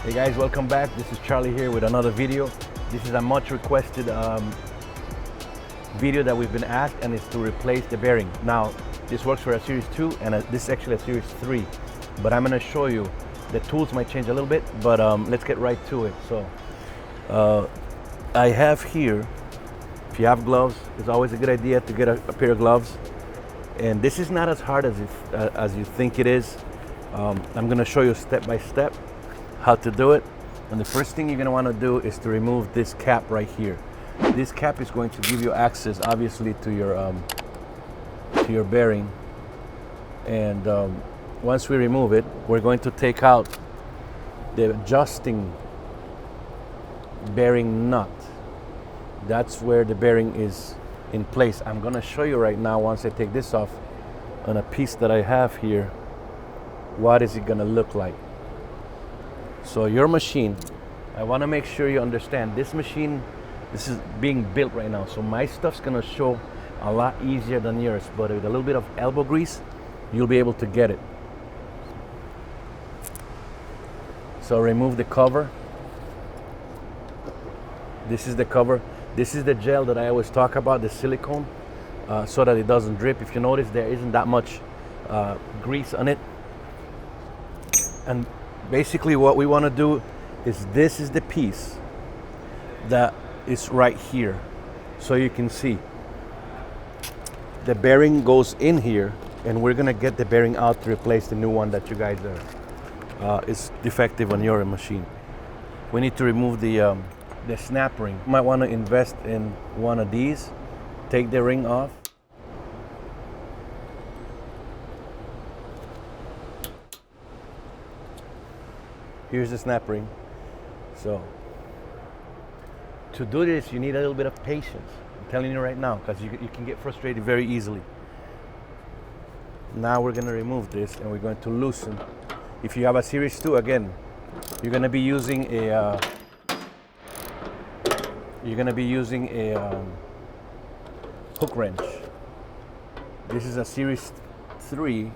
Hey guys, welcome back. This is Charlie here with another video. This is a much requested video that we've been asked, and it's to replace the bearing. Now, this works for a Series 2 and this is actually a Series 3, but I'm gonna show you. The tools might change a little bit, but let's get right to it. So, I have here, if you have gloves, it's always a good idea to get a pair of gloves. And this is not as hard as you think it is. I'm gonna show you step by step how to do it. And the first thing you're gonna wanna do is to remove this cap right here. This cap is going to give you access, obviously, to your bearing. And once we remove it, we're going to take out the adjusting bearing nut. That's where the bearing is in place. I'm gonna show you right now, once I take this off, on a piece that I have here, what is it gonna look like. So your machine, I wanna make sure you understand, this machine, this is being built right now, so my stuff's gonna show a lot easier than yours, but with a little bit of elbow grease, you'll be able to get it. So remove the cover. This is the cover. This is the gel that I always talk about, the silicone, so that it doesn't drip. If you notice, there isn't that much grease on it. And basically what we want to do is, this is the piece that is right here. So you can see the bearing goes in here, and we're gonna get the bearing out to replace the new one that you guys is defective on your machine. We need to remove the snap ring. You might want to invest in one of these. Take the ring off. Here's the snap ring. So to do this, you need a little bit of patience. I'm telling you right now, because you can get frustrated very easily. Now we're going to remove this, and we're going to loosen. If you have a Series 2, again, you're going to be using a hook wrench. This is a Series 3.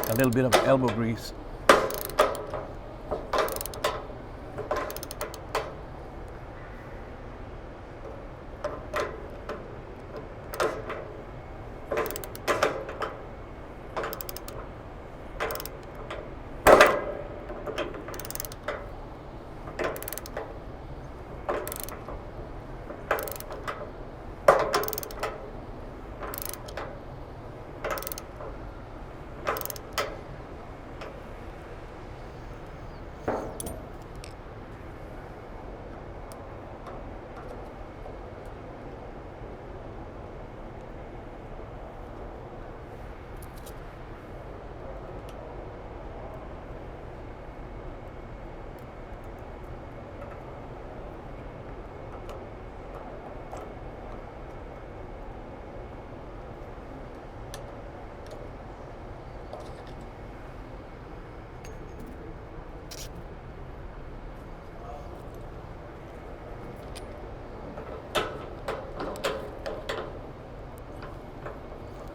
A little bit of elbow grease.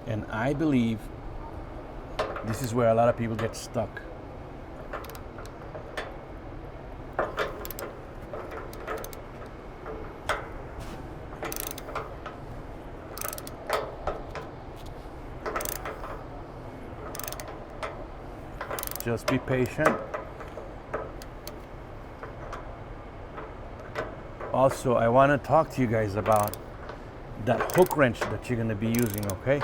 And I believe this is where a lot of people get stuck. Just be patient. Also, I want to talk to you guys about that hook wrench that you're going to be using, okay?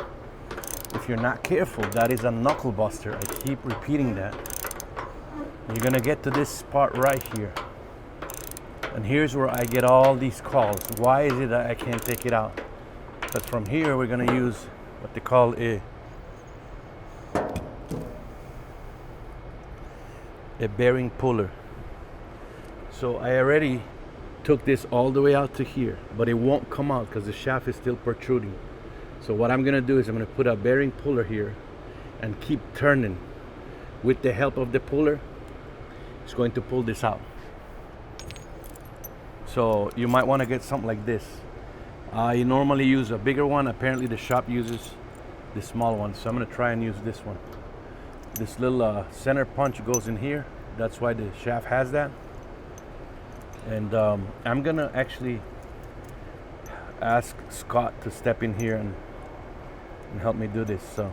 If you're not careful, that is a knuckle buster. I keep repeating that. You're gonna get to this part right here. And here's where I get all these calls. Why is it that I can't take it out? But from here, we're gonna use what they call a bearing puller. So I already took this all the way out to here, but it won't come out because the shaft is still protruding. So what I'm gonna do is I'm gonna put a bearing puller here and keep turning. With the help of the puller, it's going to pull this out. So you might want to get something like this. I normally use a bigger one. Apparently the shop uses the small one, so I'm gonna try and use this one. This little center punch goes in here. That's why the shaft has that. And I'm gonna actually ask Scott to step in here and help me do this. So,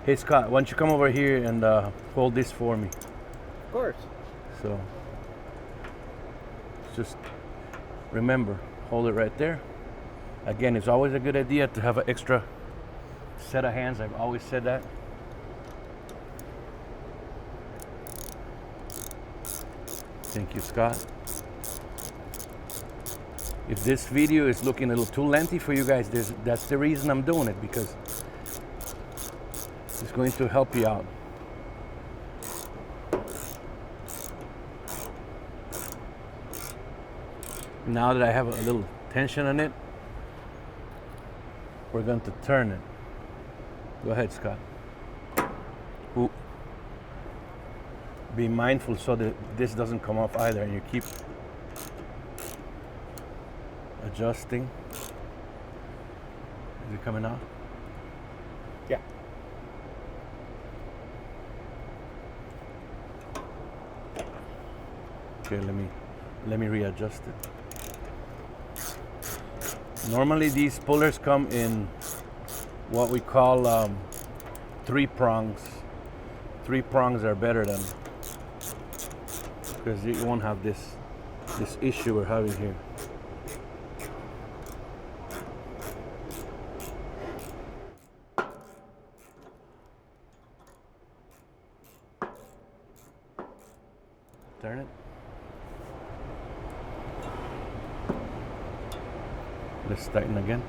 hey Scott, why don't you come over here and hold this for me? Of course. So, just remember, hold it right there. Again, it's always a good idea to have an extra set of hands. I've always said that. Thank you, Scott. If this video is looking a little too lengthy for you guys, that's the reason I'm doing it, because it's going to help you out. Now that I have a little tension on it, we're going to turn it. Go ahead, Scott. Ooh. Be mindful so that this doesn't come off either, and you keep adjusting. Is it coming out? Yeah. Okay, let me readjust it. Normally these pullers come in what we call 3 prongs. 3 prongs are better than, because you won't have this issue we're having here. Turn it. Let's tighten again.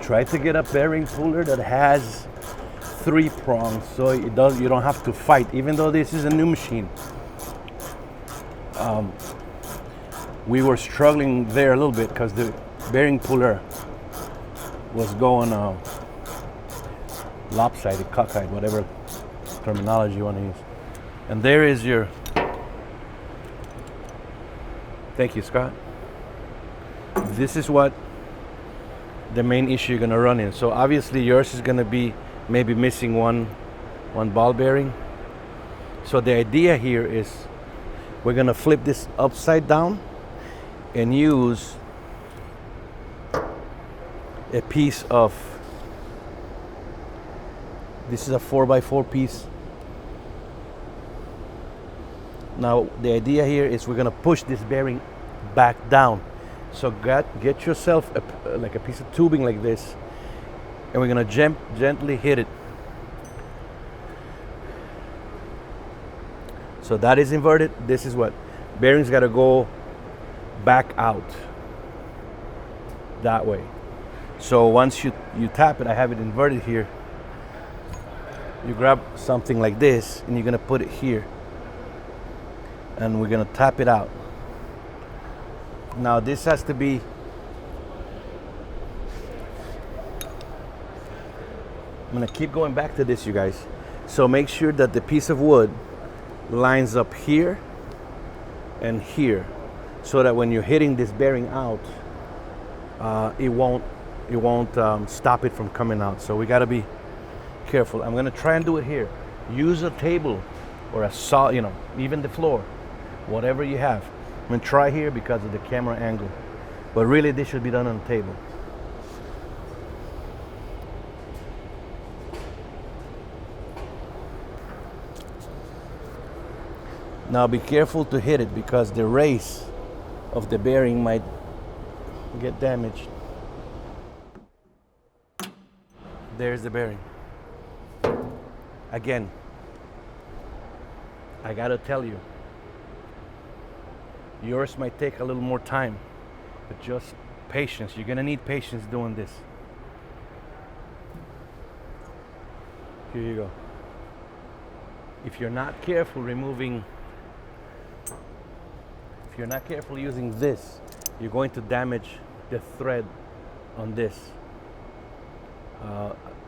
Try to get a bearing puller that has 3 prongs, so you don't have to fight, even though this is a new machine. We were struggling there a little bit because the bearing puller was going lopsided, cockeyed, whatever terminology you want to use. And there is your, thank you, Scott. This is what the main issue you're gonna run in. So obviously yours is gonna be maybe missing one ball bearing. So the idea here is we're gonna flip this upside down and use a piece of, this is a 4x4 piece. Now the idea here is we're gonna push this bearing back down. So get yourself like a piece of tubing like this, and we're gonna gently hit it. So that is inverted. This is what bearings gotta go back out that way. So once you tap it, I have it inverted here. You grab something like this and you're gonna put it here, and we're gonna tap it out. Now this has to be, I'm gonna keep going back to this, you guys. So make sure that the piece of wood lines up here and here, so that when you're hitting this bearing out, it won't stop it from coming out. So we gotta be careful. I'm gonna try and do it here. Use a table or a saw, even the floor, whatever you have. I'm gonna try here because of the camera angle, but really this should be done on the table. Now be careful to hit it, because the race of the bearing might get damaged. There's the bearing. Again, I gotta tell you, yours might take a little more time, but just patience. You're gonna need patience doing this. Here you go. If you're not careful if you're not careful using this, you're going to damage the thread on this.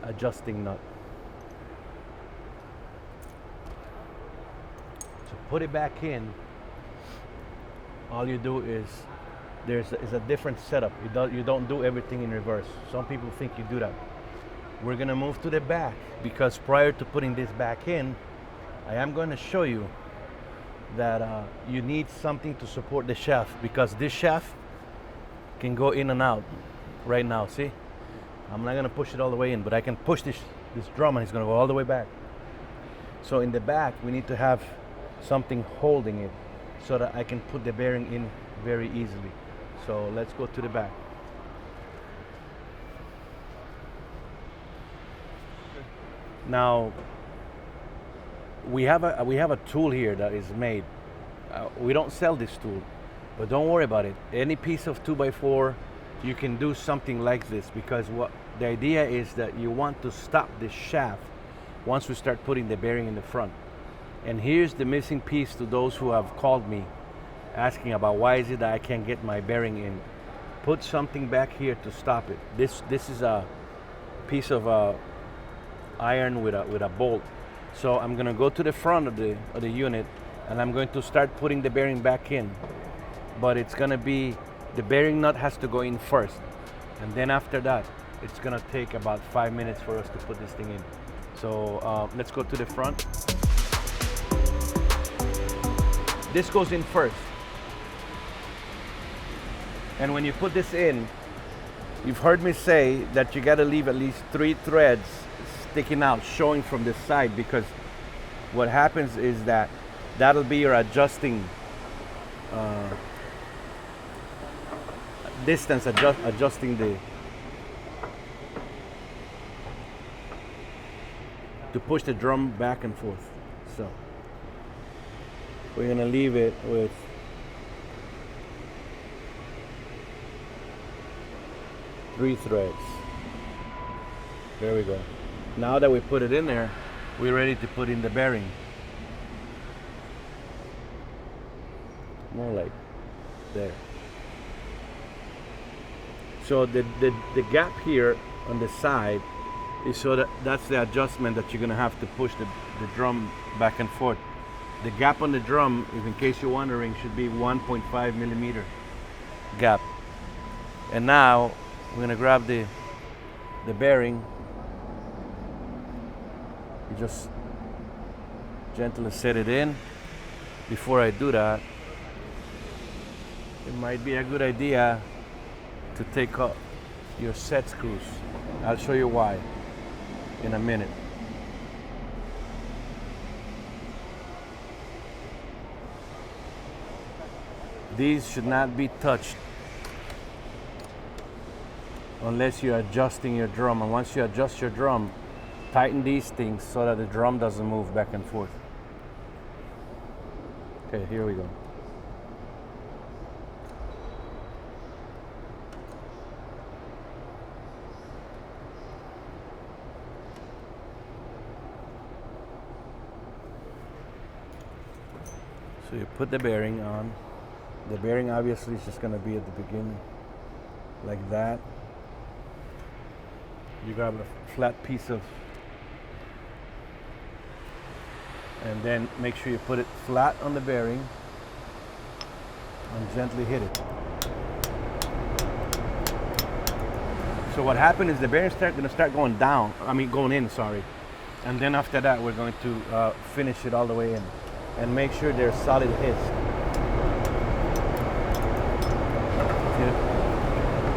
adjusting nut. To put it back in, all you do is is a different setup. You don't do everything in reverse. Some people think you do that. We're gonna move to the back because prior to putting this back in, I am going to show you that you need something to support the shaft, because this shaft can go in and out right now. See, I'm not gonna push it all the way in, but I can push this drum and it's gonna go all the way back. So in the back, we need to have something holding it so that I can put the bearing in very easily. So let's go to the back. Now we have a tool here that is made. We don't sell this tool, but don't worry about it. Any piece of 2x4, you can do something like this, because what the idea is that you want to stop the shaft once we start putting the bearing in the front. And here's the missing piece to those who have called me asking about why is it that I can't get my bearing in. Put something back here to stop it. This is a piece of iron with a bolt. So I'm gonna go to the front of the unit and I'm going to start putting the bearing back in. But it's gonna be, the bearing nut has to go in first. And then after that, it's gonna take about 5 minutes for us to put this thing in. So let's go to the front. This goes in first. And when you put this in, you've heard me say that you gotta leave at least 3 threads sticking out, showing from the side, because what happens is that that'll be your adjusting distance, adjusting to push the drum back and forth. So we're gonna leave it with three threads. There we go. Now that we put it in there, we're ready to put in the bearing. More like there. So the gap here on the side is so that's the adjustment that you're gonna have to push the drum back and forth. The gap on the drum, if in case you're wondering, should be 1.5 millimeter gap. And now we're gonna grab the bearing. You just gently set it in. Before I do that, it might be a good idea to take off your set screws. I'll show you why in a minute. These should not be touched unless you're adjusting your drum. And once you adjust your drum, tighten these things so that the drum doesn't move back and forth. Okay, here we go. So you put the bearing on. The bearing obviously is just going to be at the beginning, like that. You grab a flat piece of, and then make sure you put it flat on the bearing and gently hit it. So what happened is the bearing going to start going down, going in, sorry. And then after that, we're going to finish it all the way in and make sure they're solid hits.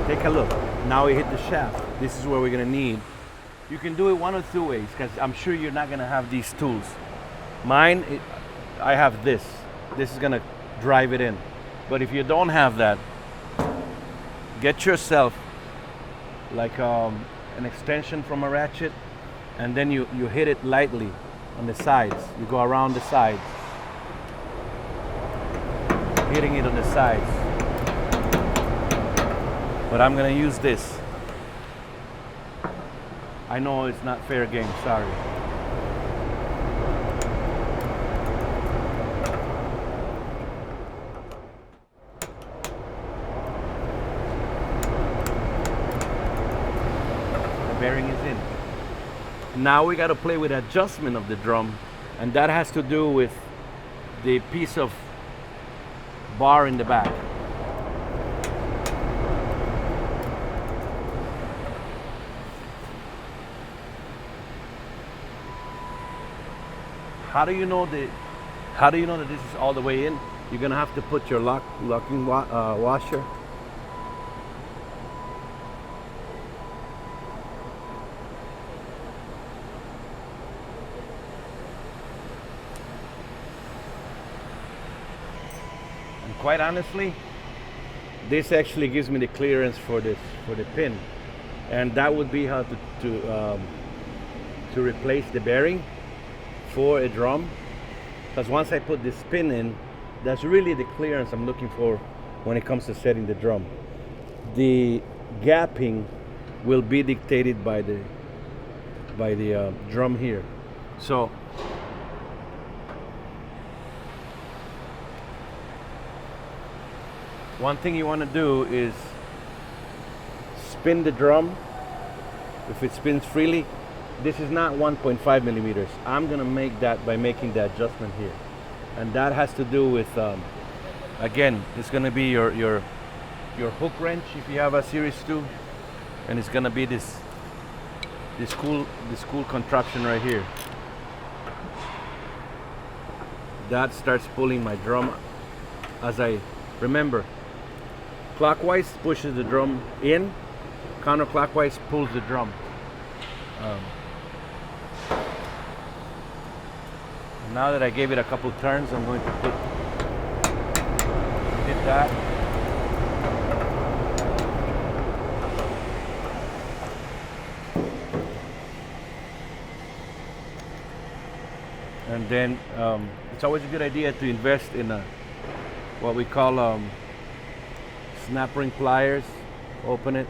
Take a look. Now we hit the shaft. This is where we're gonna need. You can do it one of two ways, because I'm sure you're not gonna have these tools. Mine, I have this. This is gonna drive it in. But if you don't have that, get yourself like an extension from a ratchet, and then you hit it lightly on the sides. You go around the sides, hitting it on the sides. But I'm gonna use this. I know it's not fair game, sorry. The bearing is in. Now we got to play with adjustment of the drum, and that has to do with the piece of bar in the back. How do you know that this is all the way in? You're gonna have to put your locking washer. And quite honestly, this actually gives me the clearance for the pin, and that would be how to replace the bearing for a drum, because once I put this pin in, that's really the clearance I'm looking for when it comes to setting the drum. The gapping will be dictated by the drum here. So one thing you want to do is spin the drum. If it spins freely, this is not 1.5 millimeters. I'm gonna make that by making the adjustment here, and that has to do with again, it's gonna be your hook wrench if you have a Series 2, and it's gonna be this cool contraption right here that starts pulling my drum. As I remember, clockwise pushes the drum in, counterclockwise pulls the drum. Now that I gave it a couple turns, I'm going to hit that. And then it's always a good idea to invest in what we call snap ring pliers. Open it,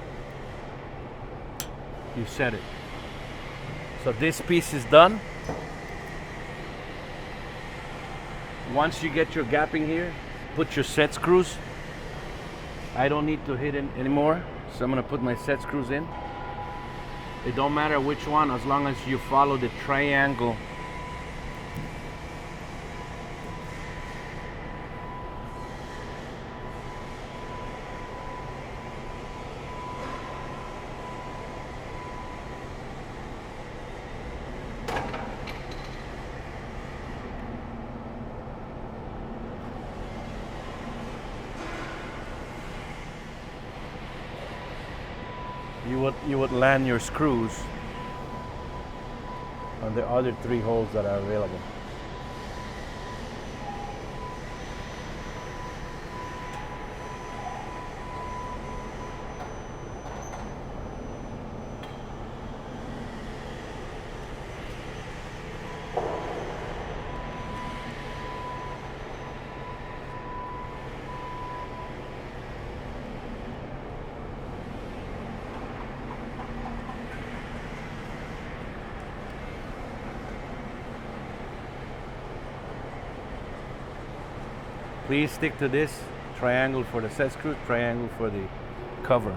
you set it. So this piece is done. Once you get your gapping here, put your set screws. I don't need to hit it anymore, so I'm gonna put my set screws in. It don't matter which one, as long as you follow the triangle. You would land your screws on the other 3 holes that are available. Please stick to this triangle for the set screw, triangle for the cover.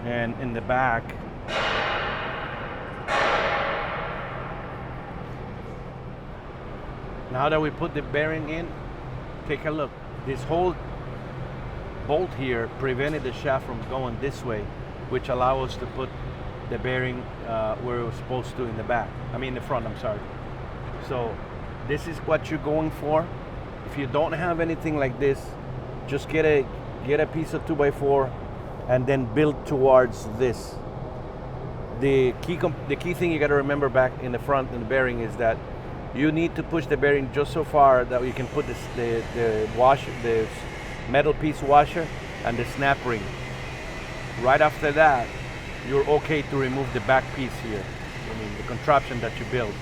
And in the back, now that we put the bearing in, take a look. This whole bolt here prevented the shaft from going this way, which allows us to put the bearing where it was supposed to in the back. I mean the front, I'm sorry. So this is what you're going for. If you don't have anything like this, just get a piece of 2x4 and then build towards this. The key thing you got to remember back in the front in the bearing is that you need to push the bearing just so far that you can put the washer, the metal piece washer, and the snap ring. Right after that, you're okay to remove the back piece here. I mean the contraption that you build.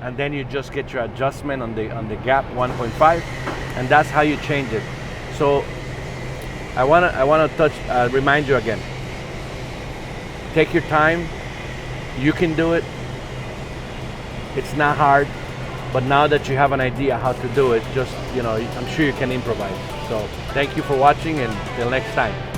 And then you just get your adjustment on the gap 1.5, and that's how you change it. So I wanna remind you again. Take your time. You can do it. It's not hard, but now that you have an idea how to do it, just I'm sure you can improvise. So thank you for watching, and till next time.